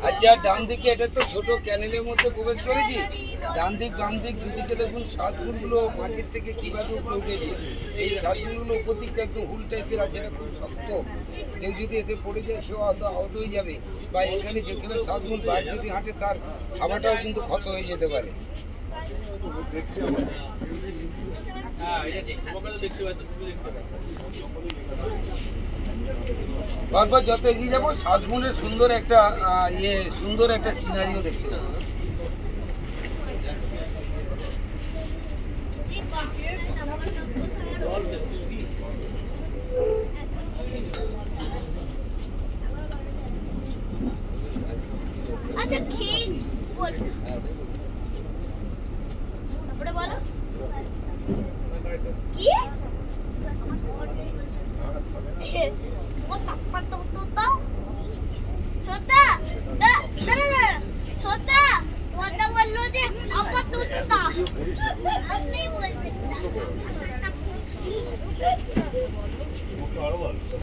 আচ্ছা, ডান দিকে এটা তো ছোট ক্যানেলের মধ্যে প্রবেশ করেছি। ডান দিক বাম দিক দুদিকে দেখুন সাতগুলো মাটির থেকে কিভাবে উপরে উঠেছে। এই সাতগুলো উপর দিকটা একটম হুল টাইপের আছে, এটা খুব শক্ত। কেউ যদি এতে পড়ে যায় সেও আহত হয়ে যাবে, বা এখানে যেখানে সাতগুল বাইর যদি হাঁটে তার খাবারটাও কিন্তু ক্ষত হয়ে যেতে পারে। বারবার যত এগিয়ে যাবো সাতগুলের সুন্দর একটা সিনারিও দেখতে পাবো। আচ্ছা খেয়ে বল তারপরে বলো কি ও তাপমা তো দাও ছোটা দা দাদা ছোটা ওটা বললো যে আপা তো দাও আপনি বলছেন